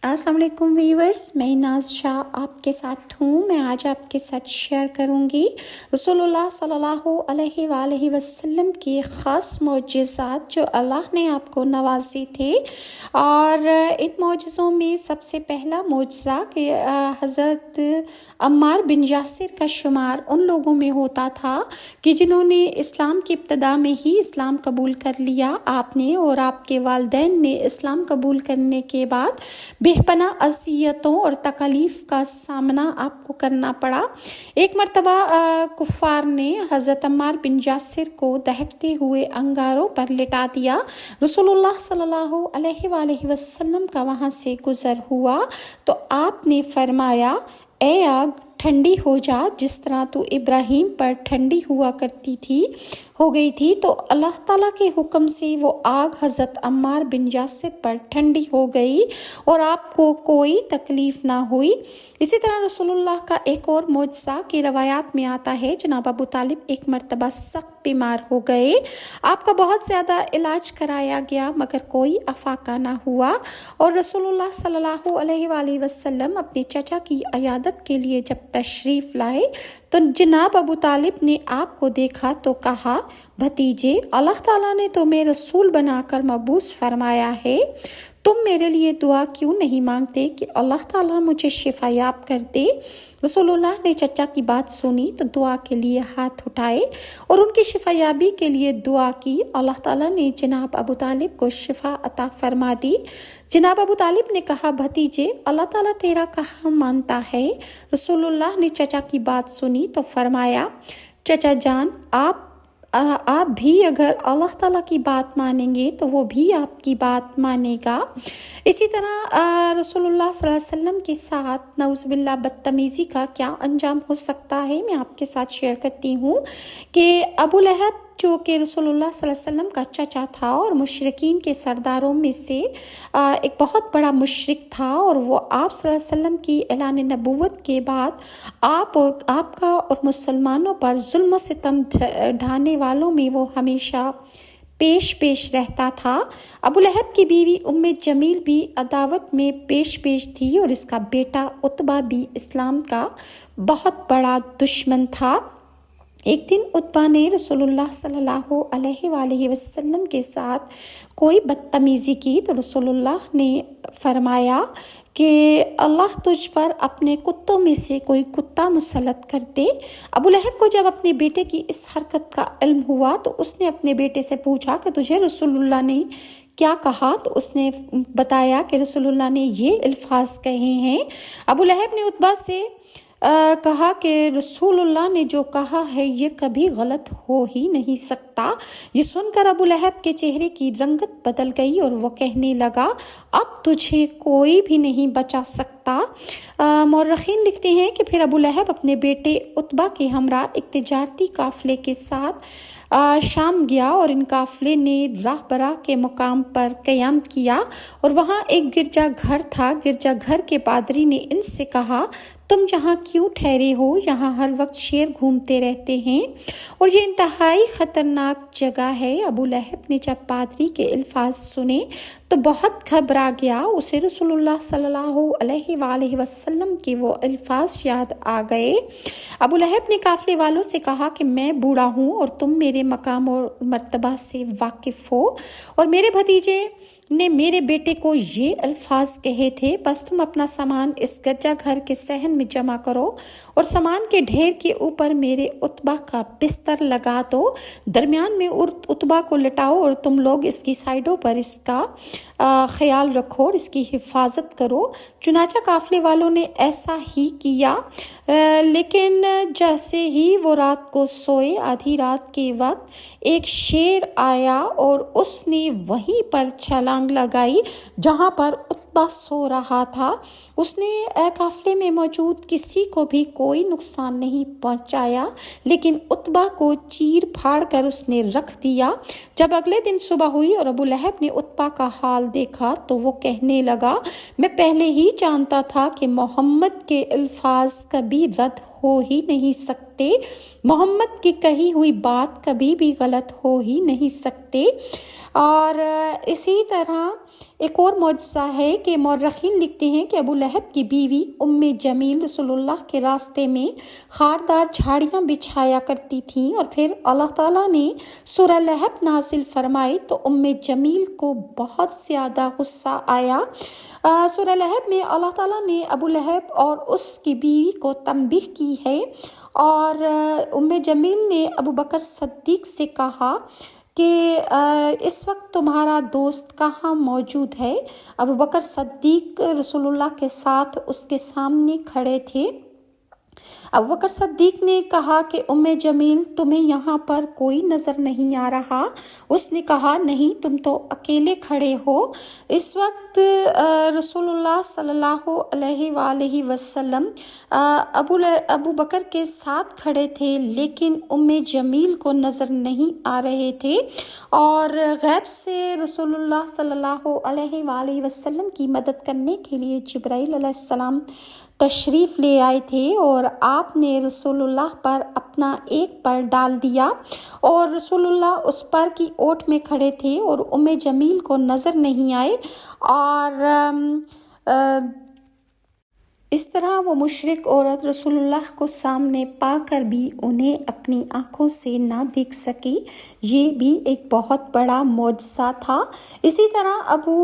अस्सलाम वालेकुम व्यूअर्स, मैं नाज शाह आपके साथ हूँ। मैं आज आपके साथ शेयर करूँगी रसूलुल्लाह सल्लल्लाहु अलैहि वसल्लम की ख़ास मौजिज़ात जो अल्लाह ने आपको नवाजे थे। और इन मौजिज़ों में सबसे पहला मौजिज़ा कि हज़रत अम्मार बिन यासिर का शुमार उन लोगों में होता था कि जिन्होंने इस्लाम की इब्तदा में ही इस्लाम कबूल कर लिया आपने, और आपके वालिदैन ने इस्लाम कबूल करने के बाद बेपनाह अज़ियतों और तकलीफ़ का सामना आपको करना पड़ा। एक मरतबा कुफ़ार ने हज़रत अम्मार बिन यासिर को दहकते हुए अंगारों पर लिटा दिया। रसूलुल्लाह सल्लल्लाहु अलैहि वसल्लम का वहाँ से गुज़र हुआ तो आपने फरमाया, ए आग ठंडी हो जा, जिस तरह तू इब्राहीम पर ठंडी हुआ करती थी हो गई थी। तो अल्लाह ताला के हुक्म से वो आग हज़रत अम्मार बिन यासिर पर ठंडी हो गई और आपको कोई तकलीफ़ ना हुई। इसी तरह रसूलुल्लाह का एक और मौजज़ा की रवायात में आता है, जनाब अबू तालिब एक मरतबा सख्त बीमार हो गए। आपका बहुत ज़्यादा इलाज कराया गया मगर कोई अफाका ना हुआ, और रसूलुल्लाह सल्लल्लाहु अलैहि वसल्लम अपने चचा की अयादत के लिए जब तशरीफ़ लाए तो जनाब अबू तालिब ने आपको देखा तो कहा, भतीजे, अल्लाह ताला ने तुम्हें रसूल बनाकर मबूस फरमाया है, तुम मेरे लिए दुआ क्यों नहीं मांगते कि अल्लाह ताला मुझे शिफायाब कर दे। रसूलुल्लाह ने चचा की बात सुनी तो दुआ के लिए हाथ उठाए और उनकी शिफायाबी के लिए दुआ की। अल्लाह ताला ने जनाब अबू तालिब को शिफा अता फरमा दी। जनाब अबू तालिब ने कहा, भतीजे, अल्लाह ताला तेरा कहाँ मानता है। रसूलुल्लाह ने चचा की बात सुनी तो फरमाया, चचा जान, आप भी अगर अल्लाह ताला की बात मानेंगे तो वो भी आपकी बात मानेगा। इसी तरह रसूलुल्लाह सल्लल्लाहु अलैहि वसल्लम के साथ नऊज़ुबिल्लाह बदतमीज़ी का क्या अंजाम हो सकता है, मैं आपके साथ शेयर करती हूँ कि अबू लहब जो कि रसूलुल्लाह सल्लल्लाहु अलैहि वसल्लम का चचा था और मुशरिकीन के सरदारों में से एक बहुत बड़ा मुशरिक था, और वो आप सल्लल्लाहु अलैहि वसल्लम की ऐलान नबूवत के बाद आपका और मुसलमानों पर जुल्म सितम ढाने वालों में वो हमेशा पेश रहता था। अबू लहब की बीवी उम्मे जमील भी अदावत में पेश थी और इसका बेटा उतबा भी इस्लाम का बहुत बड़ा दुश्मन था। एक दिन उतबा ने रसूलुल्लाह सल्लल्लाहु अलैहि वसल्लम के साथ कोई बदतमीज़ी की तो रसूलुल्लाह ने फरमाया कि अल्लाह तुझ पर अपने कुत्तों में से कोई कुत्ता मुसल्लत कर दे। अबू लहब को जब अपने बेटे की इस हरकत का इल्म हुआ तो उसने अपने बेटे से पूछा कि तुझे रसूलुल्लाह ने क्या कहा, तो उसने बताया कि रसूलुल्लाह ने ये अल्फाज कहे हैं। अबू लहब ने उतबा से कहा कि रसूलुल्लाह ने जो कहा है ये कभी गलत हो ही नहीं सकता। ये सुनकर अबू लहब के चेहरे की रंगत बदल गई और वो कहने लगा, अब तुझे कोई भी नहीं बचा सकता। मौरखीन लिखते हैं कि फिर अबू लहब अपने बेटे उतबा के हमरा एक तिजारती काफिले के साथ शाम गया और इन काफिले ने राहबरा के मुकाम पर क़याम किया और वहाँ एक गिरजा घर था। गिरजा घर के पादरी ने इनसे कहा, तुम यहाँ क्यों ठहरे हो, यहाँ हर वक्त शेर घूमते रहते हैं और ये इंतहाई ख़तरनाक जगह है। अबू लहब ने जब पादरी के अल्फाज सुने तो बहुत घबरा गया। उसे रसूलुल्लाह सल्लल्लाहु अलैहि वसल्लम के वो अल्फाज याद आ गए। अबू लहब ने काफ़िले वालों से कहा कि मैं बूढ़ा हूँ और तुम मेरे मकाम और मर्तबा से वाकिफ़ हो, और मेरे भतीजे ने मेरे बेटे को ये अल्फाज कहे थे, बस तुम अपना सामान इस गिरजा घर के सहन में जमा करो और सामान के ढेर के ऊपर मेरे उतबा का बिस्तर लगा दो, दरमियान में उतबा को लटाओ और तुम लोग इसकी साइडों पर इसका ख्याल रखो और इसकी हिफाजत करो। चुनाचा काफिले वालों ने ऐसा ही किया, लेकिन जैसे ही वो रात को सोए, आधी रात के वक्त एक शेर आया और उसने वहीं पर छलांग लगाई जहां पर उतबा सो रहा था। उसने काफिले में मौजूद किसी को भी कोई नुकसान नहीं पहुंचाया, लेकिन उतबा को चीर फाड़ कर उसने रख दिया। जब अगले दिन सुबह हुई और अबू लहब ने उतबा का हाल देखा तो वो कहने लगा, मैं पहले ही जानता था कि मोहम्मद के अल्फाज कभी रद्द हो ही नहीं सकते। सकते, मोहम्मद की कही हुई बात कभी भी गलत हो ही नहीं सकते। और इसी तरह एक और मौजज़ा है कि मौर्रखीन लिखते हैं कि अबू लहब की बीवी उम्मे जमील रसूलुल्लाह के रास्ते में खारदार झाड़ियाँ बिछाया करती थीं, और फिर अल्लाह ताला ने सूरह लहब नाजिल फरमाई तो उम्मे जमील को बहुत ज़्यादा गुस्सा आया। सूरह लहब में अल्लाह ताला ने अबू लहब और उसकी बीवी को तंबीह की है, और उम्मे जमील ने अबू बकर सद्दीक से कहा कि इस वक्त तुम्हारा दोस्त कहाँ मौजूद है। अबू बकर सद्दीक रसूलुल्लाह के साथ उसके सामने खड़े थे। अबू बकर सद्दीक ने कहा कि उम्मे जमील, तुम्हें यहाँ पर कोई नज़र नहीं आ रहा। उसने कहा, नहीं, तुम तो अकेले खड़े हो। इस वक्त रसूलुल्लाह सल्लल्लाहु अलैहि वसल्लम अबू बकर के साथ खड़े थे, लेकिन उम्मे जमील को नज़र नहीं आ रहे थे, और गैब से रसूलुल्लाह सल्लल्लाहु अलैहि वसल्लम की मदद करने के लिए जिब्राइल अलैहिस्सलाम तशरीफ़ ले आए थे, और आपने रसूलुल्लाह पर अपना एक पर डाल दिया, और रसूलुल्लाह उस पर की ओट में खड़े थे और उम्मे जमील को नज़र नहीं आए। और इस तरह वो मुशरिक औरत रसूलुल्लाह को सामने पाकर भी उन्हें अपनी आँखों से ना देख सकी। ये भी एक बहुत बड़ा मौजज़ा था। इसी तरह अबू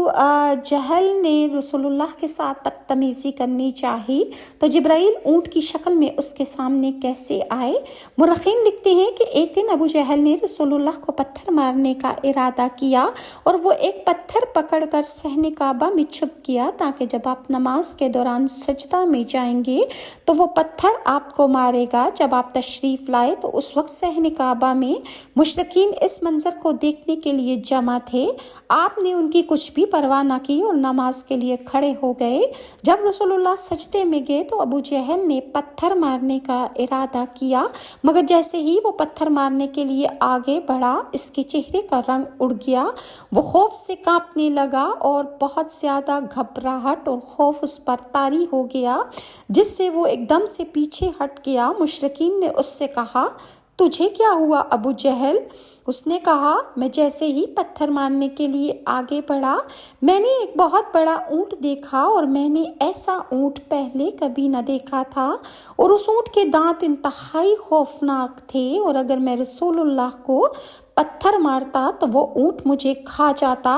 जहल ने रसूलुल्लाह के साथ बदतमीज़ी करनी चाही तो जिब्राइल ऊँट की शक्ल में उसके सामने कैसे आए। मुर्रखीन लिखते हैं कि एक दिन अबू जहल ने रसूलुल्लाह को पत्थर मारने का इरादा किया, और वो एक पत्थर पकड़कर सहने काबा में छुप गया, ताकि जब आप नमाज के दौरान सजदा में जाएंगे तो वो पत्थर आपको मारेगा। जब आप तशरीफ लाए तो उस वक्त सहने काबा में मुशरिकीन इस मंजर को देखने के लिए जमा थे। आपने उनकी कुछ भी परवाह न की और नमाज के लिए खड़े हो गए। जब रसूलुल्लाह सजदे में गए तो अबू जहल ने पत्थर मारने का इरादा किया, मगर जैसे ही वो पत्थर मारने के लिए आगे बढ़ा, इसके चेहरे का रंग उड़ गया। वो खौफ से कांपने लगा और बहुत ज़्यादा घबराहट और खौफ उस पर तारी हो गया, जिससे वो एकदम से पीछे हट गया। मुशरिकीन ने उससे कहा, तुझे क्या हुआ अबू जहल? उसने कहा, मैं जैसे ही पत्थर मारने के लिए आगे बढ़ा, मैंने एक बहुत बड़ा ऊँट देखा, और मैंने ऐसा ऊँट पहले कभी न देखा था, और उस ऊँट के दांत इंतहाई खौफनाक थे, और अगर मैं रसूलुल्लाह को पत्थर मारता तो वो ऊँट मुझे खा जाता।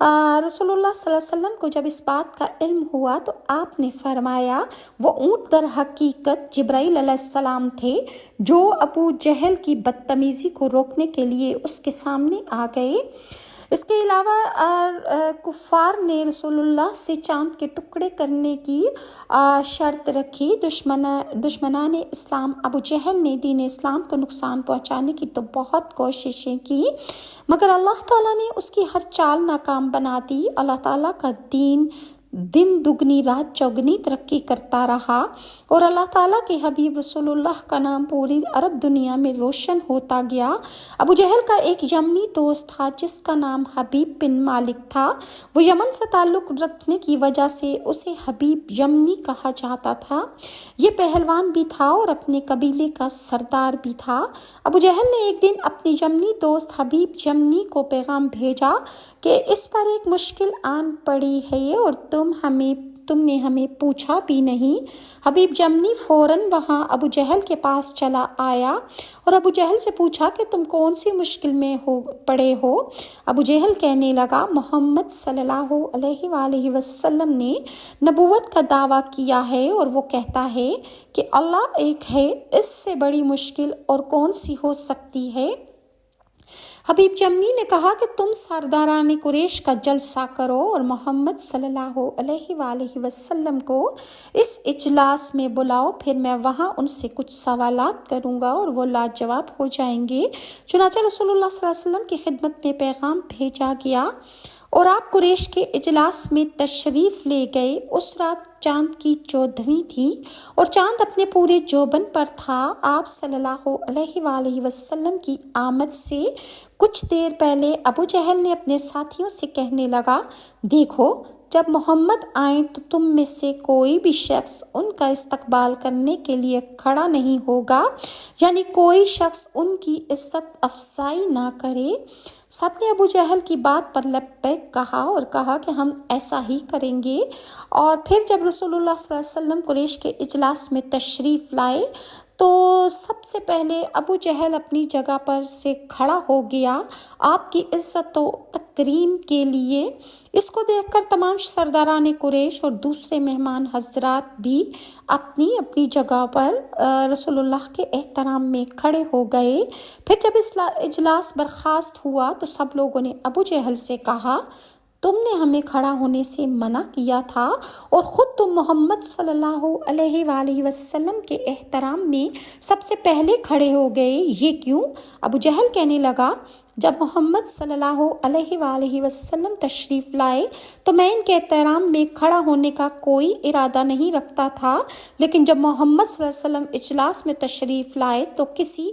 रसूलुल्लाह सल्लल्लाहु अलैहि वसल्लम को जब इस बात का इल्म हुआ तो आपने फरमाया, वो ऊँट दर हकीकत जिब्राइल अलैहिस्सलाम थे, जो अबू जहल की बदतमीज़ी को रोकने के लिए उसके सामने आ गए। इसके अलावा कुफ़ार ने रसूलुल्लाह से चाँद के टुकड़े करने की शर्त रखी। दुश्मनान इस्लाम अबू जहल ने दीन इस्लाम को नुकसान पहुंचाने की तो बहुत कोशिशें की, मगर अल्लाह ताला ने उसकी हर चाल नाकाम बना दी। अल्लाह ताला का दिन दुगनी रात चौगनी तरक्की करता रहा, और अल्लाह ताला के हबीब रसूलुल्लाह का नाम पूरी अरब दुनिया में रोशन होता गया। अबू जहल का एक यमनी दोस्त था जिसका नाम हबीब बिन मालिक था। वो यमन से ताल्लुक़ रखने की वजह से उसे हबीब यमनी कहा जाता था। ये पहलवान भी था और अपने कबीले का सरदार भी था। अबू जहल ने एक दिन अपने यमनी दोस्त हबीब यमनी को पैगाम भेजा कि इस पर एक मुश्किल आन पड़ी है और तुमने हमें पूछा भी नहीं। हबीब यमनी फ़ौरन वहाँ अबू जहल के पास चला आया और अबू जहल से पूछा कि तुम कौन सी मुश्किल में पड़े हो। अबू जहल कहने लगा, मोहम्मद सल्लल्लाहु अलैहि वसल्लम ने नबूवत का दावा किया है और वो कहता है कि अल्लाह एक है, इससे बड़ी मुश्किल और कौन सी हो सकती है। हबीब यमनी ने कहा कि तुम सरदारान कुरैश का जलसा करो और मोहम्मद सल्लल्लाहु अलैहि वसल्लम को इस इजलास में बुलाओ, फिर मैं वहाँ उनसे कुछ सवालात करूँगा और वो लाजवाब हो जाएंगे। चुनांचे रसूलुल्लाह सल्लल्लाहु अलैहि वसल्लम की खिदमत में पैगाम भेजा गया और आप कुरैश के इजलास में तशरीफ़ ले गए। उस रात चाँद की 14वीं थी और चाँद अपने पूरे जोबन पर था। आप सल्लल्लाहु अलैहि वसल्लम की आमद से कुछ देर पहले अबू जहल ने अपने साथियों से कहने लगा, देखो جب محمد آئیں تو تم میں سے کوئی بھی شخص ان کا استقبال کرنے کے لیے کھڑا نہیں ہوگا، یعنی کوئی شخص ان کی عزت افزائی نہ کرے۔ سب نے ابو جہل کی بات پر لبیک کہا اور کہا کہ ہم ایسا ہی کریں گے۔ اور پھر جب رسول اللہ صلی اللہ علیہ وسلم قریش کے اجلاس میں تشریف لائے تو سب سے پہلے ابو جہل اپنی جگہ پر سے کھڑا ہو گیا آپ کی عزت و تکریم کے لیے۔ اس کو دیکھ کر تمام سرداران قریش اور دوسرے مہمان حضرات بھی اپنی اپنی جگہ پر رسول اللہ کے احترام میں کھڑے ہو گئے۔ پھر جب اجلاس برخاست ہوا تو سب لوگوں نے ابو جہل سے کہا، تم نے ہمیں کھڑا ہونے سے منع کیا تھا اور خود تم محمد صلی اللہ علیہ وآلہ وسلم کے احترام میں سب سے پہلے کھڑے ہو گئے، یہ کیوں؟ ابو جہل کہنے لگا، جب محمد صلی اللہ علیہ وآلہ وسلم تشریف لائے تو میں ان کے احترام میں کھڑا ہونے کا کوئی ارادہ نہیں رکھتا تھا، لیکن جب محمد صلی اللہ علیہ وسلم اجلاس میں تشریف لائے تو کسی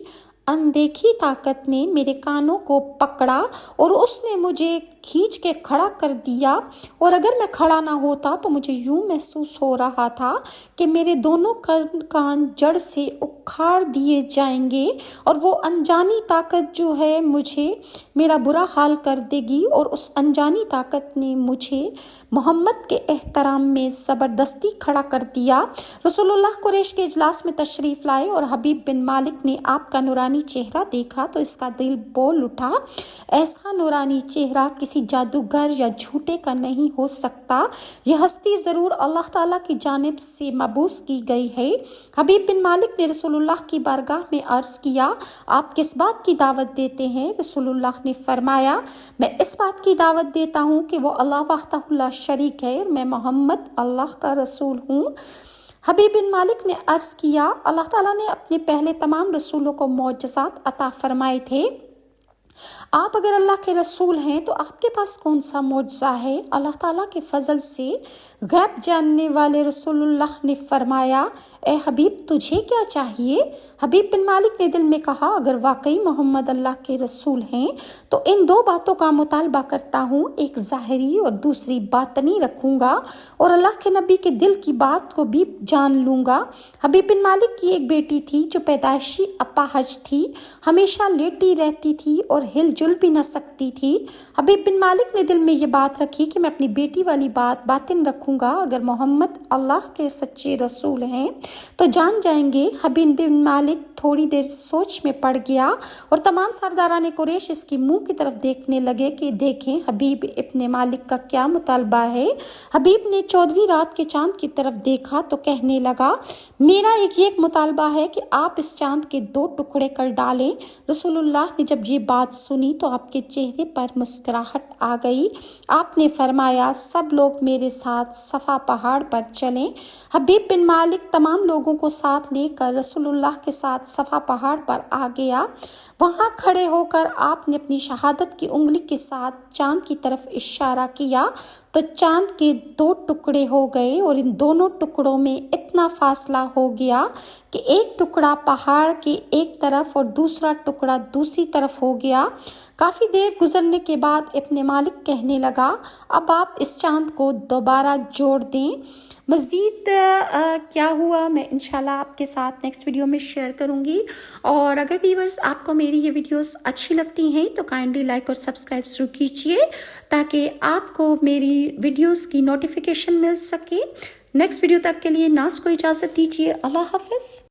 اندیکھی طاقت نے میرے کانوں کو پکڑا اور اس نے مجھے کھینچ کے کھڑا کر دیا، اور اگر میں کھڑا نہ ہوتا تو مجھے یوں محسوس ہو رہا تھا کہ میرے دونوں کان جڑ سے اکھاڑ دیے جائیں گے، اور وہ انجانی طاقت جو ہے مجھے میرا برا حال کر دے گی۔ اور اس انجانی طاقت نے مجھے محمد کے احترام میں زبردستی کھڑا کر دیا۔ رسول اللہ قریش کے اجلاس میں تشریف لائے اور حبیب بن مالک نے آپ کا نورانی چہرہ دیکھا تو اس کا دل بول اٹھا، ایسا نورانی چہرہ کسی جادوگر یا جھوٹے کا نہیں ہو سکتا، یہ ہستی ضرور اللہ تعالیٰ کی جانب سے مبعوث کی گئی ہے۔ حبیب بن مالک نے رسول اللہ کی بارگاہ میں عرض کیا، آپ کس بات کی دعوت دیتے ہیں؟ رسول اللہ نے فرمایا، میں اس بات کی دعوت دیتا ہوں کہ وہ اللہ وحدہ لا شریک ہے اور میں محمد اللہ کا رسول ہوں۔ حبیب بن مالک نے عرض کیا، اللہ تعالیٰ نے اپنے پہلے تمام رسولوں کو معجزات عطا فرمائے تھے، آپ اگر اللہ کے رسول ہیں تو آپ کے پاس کون سا معجزہ ہے؟ اللہ تعالیٰ کے فضل سے غیب جاننے والے رسول اللہ نے فرمایا، اے حبیب تجھے کیا چاہیے؟ حبیب بن مالک نے دل میں کہا، اگر واقعی محمد اللہ کے رسول ہیں تو ان دو باتوں کا مطالبہ کرتا ہوں، ایک ظاہری اور دوسری باطنی رکھوں گا اور اللہ کے نبی کے دل کی بات کو بھی جان لوں گا۔ حبیب بن مالک کی ایک بیٹی تھی جو پیدائشی اپاہج تھی، ہمیشہ لیٹی رہتی تھی اور ہل جل بھی نہ سکتی تھی۔ حبیب بن مالک نے دل میں یہ بات رکھی کہ میں اپنی بیٹی والی بات باطن رکھوں گا، اگر محمد اللہ کے سچے رسول ہیں تو جان جائیں گے۔ حبیب بن مالک تھوڑی دیر سوچ میں پڑ گیا اور تمام سرداران قریش اس کی منہ کی طرف دیکھنے لگے کہ دیکھیں حبیب ابن مالک کا کیا مطالبہ ہے۔ حبیب نے 14ویں رات کے چاند کی طرف دیکھا تو کہنے لگا، میرا ایک مطالبہ ہے کہ آپ اس چاند کے 2 ٹکڑے کر ڈالیں۔ رسول اللہ نے جب یہ بات سنی تو آپ کے چہرے پر مسکراہٹ آ گئی، آپ نے فرمایا، سب لوگ میرے ساتھ صفا پہاڑ پر چلیں۔ حبیب بن مالک تمام لوگوں کو ساتھ لے کر رسول اللہ کے ساتھ صفا پہاڑ پر آ گیا۔ وہاں کھڑے ہو کر آپ نے اپنی شہادت کی انگلی کے ساتھ چاند کی طرف اشارہ کیا تو چاند کے 2 ٹکڑے ہو گئے اور ان دونوں ٹکڑوں میں اتنا فاصلہ ہو گیا کہ ایک ٹکڑا پہاڑ کے ایک طرف اور دوسرا ٹکڑا دوسری طرف ہو گیا۔ کافی دیر گزرنے کے بعد ابن مالک کہنے لگا، اب آپ اس چاند کو دوبارہ جوڑ دیں۔ مزید کیا ہوا میں انشاءاللہ آپ کے ساتھ نیکسٹ ویڈیو میں شیئر کروں گی، اور اگر ویورز آپ کو میری یہ ویڈیوز اچھی لگتی ہیں تو کائنڈلی لائک اور سبسکرائب ضرور کیجیے تاکہ آپ کو میری ویڈیوز کی نوٹیفیکیشن مل سکے۔ نیکسٹ ویڈیو تک کے لیے ناز کو اجازت دیجیے، اللہ حافظ۔